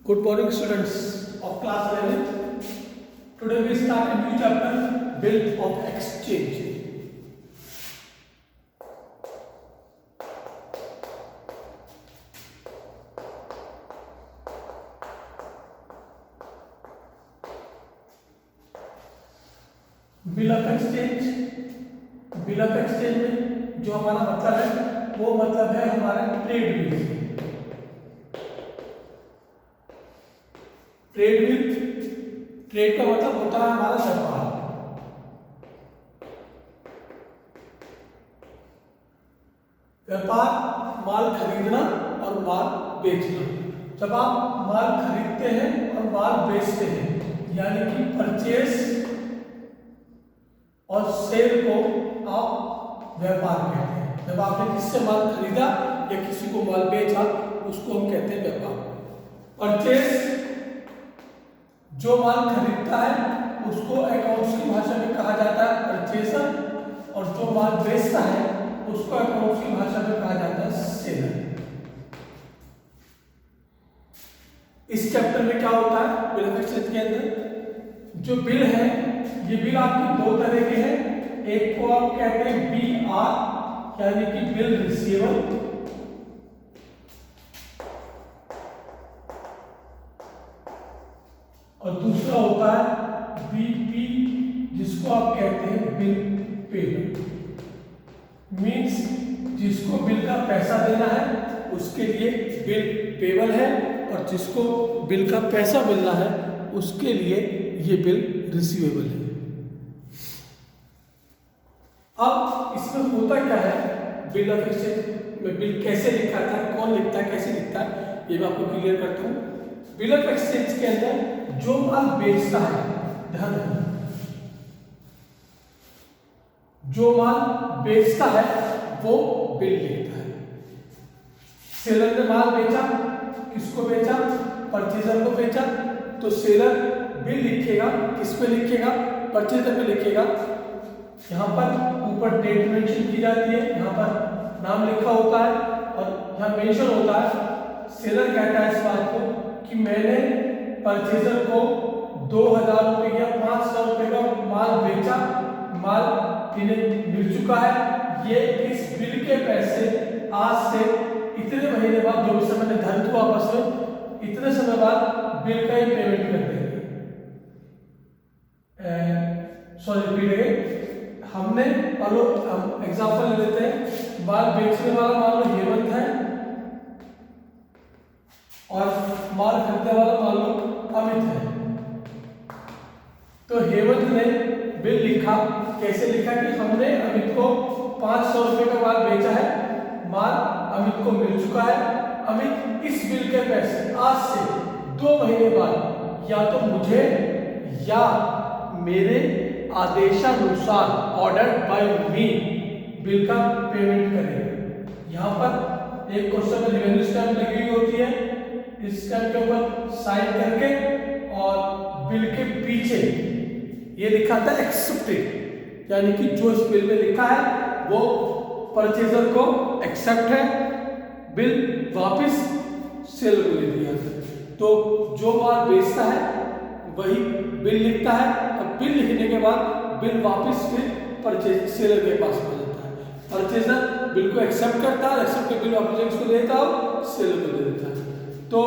Good morning, students of class 11. Today we start a new chapter, Bill of Exchange. Bill of exchange में जो हमारा मतलब है वो मतलब है हमारा ट्रेड बिल। ट्रेड का मतलब होता है हमारा व्यापार। व्यापार माल खरीदना और माल बेचना। जब आप माल खरीदते हैं और माल बेचते हैं यानी कि परचेस और सेल को आप व्यापार कहते हैं। जब आपने किससे माल खरीदा या किसी को माल बेचा उसको हम कहते हैं व्यापार। परचेस जो माल खरीदता है उसको अकाउंट्स की भाषा में कहा जाता है परचेसर, और जो माल बेचता है उसको अकाउंट्स की भाषा में कहा जाता है सेलर। इस चैप्टर में क्या होता है बिल ऑफ एक्सचेंज के अंदर जो बिल है, ये बिल आपके दो तरह के हैं। एक को आप कहते हैं BR यानी कि बिल रिसीवेबल, और दूसरा होता है BP जिसको आप कहते हैं बिल पेबल। मींस जिसको बिल का पैसा देना है उसके लिए बिल पेबल है, और जिसको बिल का पैसा मिलना है उसके लिए ये बिल रिसीवेबल है। अब इसमें होता क्या है बिल ऑफ एक्सचेंज में, बिल कैसे लिखा था, कौन लिखता है, कैसे लिखता है, ये मैं आपको क्लियर करता हूँ। बिल ऑफ एक्सचेंज के अंदर जो माल बेचता है, ध्यान रखना, जो माल बेचता है वो बिल लिखता है। सेलर ने माल बेचा, किसको बेचा, परचेजर को बेचा, तो सेलर बिल लिखेगा, किस पे लिखेगा, परचेजर पे लिखेगा। यहाँ पर ऊपर डेट मेंशन की जाती है, यहाँ पर नाम लिखा होता है और यहाँ मेंशन होता है। सेलर कहता है इस बात को कि मैंने परचेजर को 2000 रुपये या 500 रुपये का माल बेचा, माल इन्हें मिल चुका है, ये इस बिल के पैसे आज से इतने महीने बाद, जो भी समय ने धन को वापस में इतने समय बाद बिल का ही पेमेंट कर देंगे। सॉरी रिपीट, हमने हम एग्जांपल ले लेते हैं। माल बेचने वाला मान लो हेमंत है और माल खरीदने वाला मान लो अमित है। तो हेमंत ने बिल लिखा, कैसे लिखा कि हमने अमित को 500 रुपये का माल बेचा है, माल अमित को मिल चुका है। अमित इस बिल के पैसे आज से 2 महीने बाद या तो मुझे या मेरे आदेशानुसार ऑर्डर्ड बाय मी बिल का पेमेंट करेगा। यहाँ पर एक क्वेश्चन में रेवेन्यू स्टैम्प लगी हुई होती है, इस स्टैम्प के ऊपर साइन करके और बिल के पीछे ये लिखा था एक्सेप्टेड, यानी कि जो इस बिल में लिखा है वो परचेजर को एक्सेप्ट है, बिल वापस सेलर को दे दिया। तो जो माल बेचता है वही बिल लिखता है, और बिल लिखने के बाद बिल वापस फिर सेलर के पास हो जाता है। परचेजर बिल को एक्सेप्ट करता है, एक्सेप्ट के बिल वापस इसको देता है, सेलर को दे देता है। तो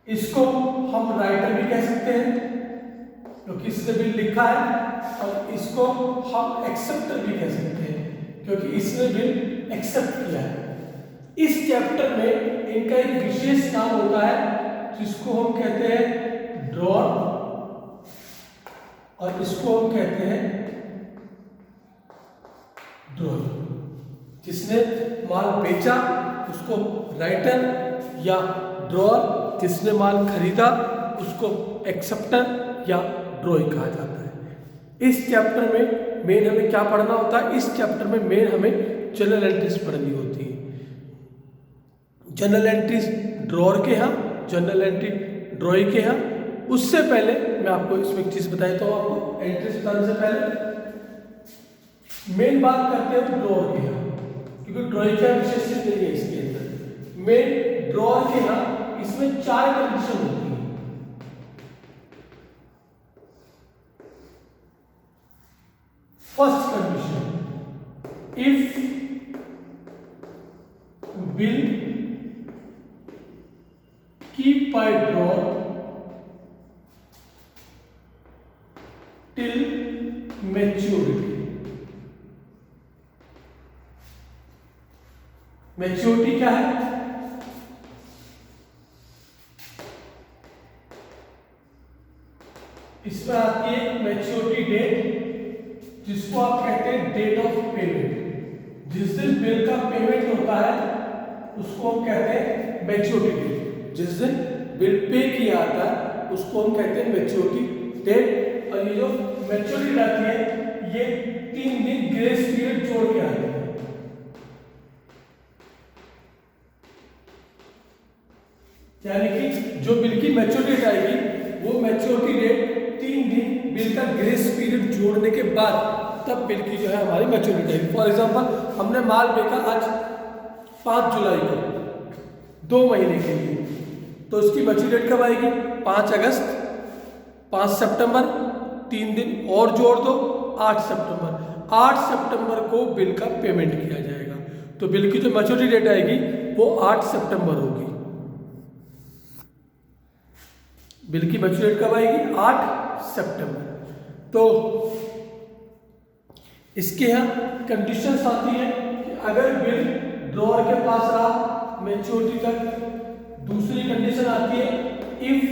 इसको हम राइटर भी कह सकते हैं क्योंकि इसने बिल लिखा है, और इसको हम एक्सेप्टर भी कह सकते हैं क्योंकि इसने बिल एक्सेप्ट किया है। इस चैप्टर में इनका एक विशेष नाम होता है जिसको हम कहते हैं ड्रॉर, और इसको हम कहते हैं ड्रॉर। जिसने माल बेचा उसको राइटर या ड्रॉर, जिसने माल खरीदा उसको एक्सेप्टर या ड्रॉर कहा जाता है। इस चैप्टर में मेन हमें क्या पढ़ना होता है, इस चैप्टर में मेन हमें जनरल एंट्रीज पढ़नी होती है। जनरल एंट्रीज ड्रॉर के यहाँ, जनरल एंट्री ड्रॉइंग के यहाँ। उससे पहले मैं आपको इसमें एक चीज बताता हूँ। आपको एंट्रीज बताने से पहले मेन बात करते हैं ड्रॉर के यहाँ, क्योंकि ड्रॉइंग का विशेष चीज नहीं है इसके अंदर। मेन ड्रॉर के यहाँ इसमें 4 कंडीशन होती है। First condition, if bill keep by draw till maturity. Maturity क्या है? इसमें आती है मैच्योरिटी डेट, जिसको आप कहते हैं डेट ऑफ पेमेंट। जिस दिन बिल का पेमेंट होता है उसको हम कहते हैं मैच्योरिटी डेट। जिस दिन बिल पे किया आता है उसको हम कहते हैं मैच्योरिटी डेट। और ये जो मैच्योरिटी आती है ये 3 दिन ग्रेस पीरियड जोड़ के आती है। यानी कि जो बिल की मैच्योरिटी डेट आएगी वो मैच्योरिटी डेट 3 दिन बिल का ग्रेस पीरियड जोड़ने के बाद तब बिल की जो है हमारी मैच्योरिटी आएगी। फॉर एग्जांपल हमने माल बेचा आज 5 जुलाई को 2 महीने के लिए, तो इसकी मैच्योरिटी डेट कब आएगी? 5 अगस्त, 5 सितंबर, 3 दिन और जोड़ दो 8 सितंबर। 8 सितंबर को बिल का पेमेंट किया जाएगा। तो बिल की जो मैच्योरिटी डेट आएगी वो 8 सितंबर होगी। बिल की मैच्योरिटी कब आएगी? 8 सितंबर। तो इसके यहाँ कंडीशंस आती है कि अगर बिल ड्रॉअर के पास रहा मैच्योरिटी तक। दूसरी कंडीशन आती है if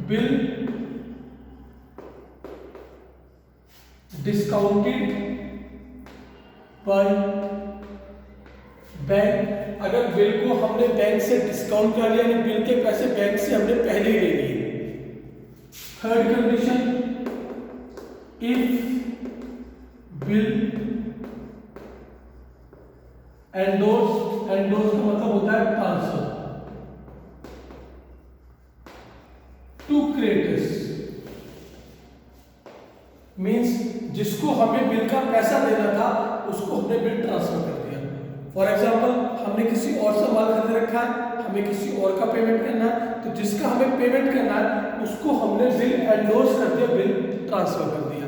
bill discounted by bank. अगर बिल को हमने बैंक से डिस्काउंट कर लिया, यानी बिल के पैसे बैंक से हमने पहले ही ले लिए। Third condition, if bill endorse का मतलब होता है ट्रांसफर टू क्रेडिटर्स, मीन्स जिसको हमें बिल का पैसा देना था उसको हमने बिल ट्रांसफर कर दिया। फॉर एग्जाम्पल हमने किसी और से माल खरीद रखा है, हमें किसी और का पेमेंट करना है, तो जिसका हमें पेमेंट करना है उसको हमने बिल एंडोर्स कर दिया, बिल ट्रांसफर कर दिया।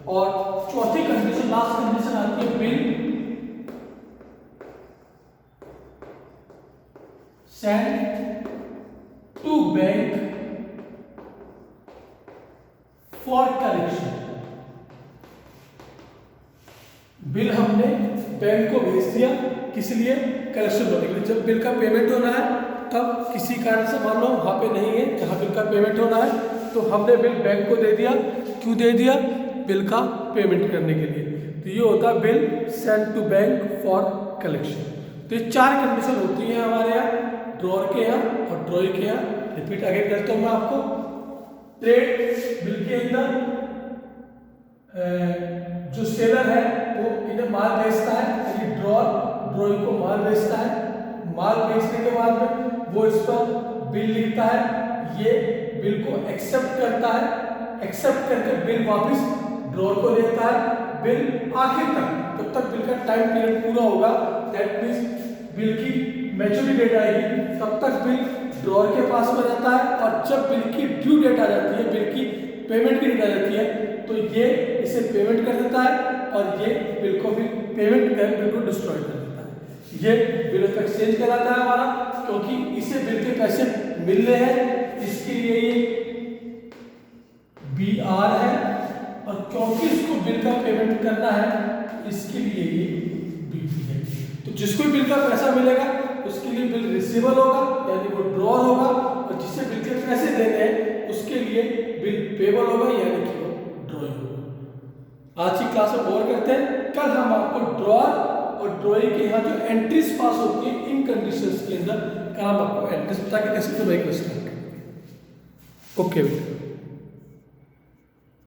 और चौथी कंडीशन, लास्ट कंडीशन आती है bill send to bank for collection. Bill हमने बैंक को भेज दिया, किस लिए? कलेक्शन होने के लिए। जब बिल का पेमेंट होना है तब किसी कारण से मान लो वहां पे नहीं है जहां बिल का पेमेंट होना है, तो हमने बिल बैंक को दे दिया। क्यों दे दिया? बिल का पेमेंट करने के लिए। तो ये होता है bill send to bank for collection. तो ये 4 कंडीशन होती है हमारे यहाँ, ड्रॉअर के यहाँ और ड्रॉई के यहाँ। रिपीट आगे करता हूँ मैं आपको। ट्रेड बिल के अंदर जो सेलर है वो इन्हें माल बेचता है, यानी ड्रॉअर ड्रॉई को माल बेचता है। माल बेचने के बाद में वो इस पर बिल लिखता है, ये बिल को एक्सेप्ट करता है, एक्सेप्ट करके बिल वापस ड्रॉअर को देता है। बिल आखिर तक तब बिल का टाइम पीरियड पूरा होगा, दैट मीन्स बिल की मैच्योरिटी डेट आएगी, तब तक बिल ड्रॉअर के पास में रहता है। और जब बिल की ड्यू डेट आ जाती है, बिल की पेमेंट की डेट आ जाती है, तो ये इसे पेमेंट कर देता है और ये बिल को भी पेमेंट कर बिल को डिस्ट्रॉय कर देता है। ये बिल ऑफ एक्सचेंज कहलाता है हमारा, क्योंकि इसे बिल के पैसे मिल रहे हैं, इसके लिए ये BR है, और क्योंकि इसको बिल का पेमेंट करना है इसके लिए ये BP है। तो जिसको बिल का पैसा मिलेगा उसके लिए बिल रिसीवेबल होगा, यानी वो ड्रॉअर होगा, और जिससे बिल के पैसे देने हैं उसके लिए बिल पेबल होगा, यानी कि वो ड्रॉई होगा। आज की क्लास में और करते हैं। कल हम आपको ड्रॉअर और ड्रॉई के यहाँ जो एंट्रीज पास होती है इन कंडीशंस के अंदर, कल हम आपको एंट्रीज बता के कैसे दवाई को स्टार्ट करेंगे। ओके बेटा।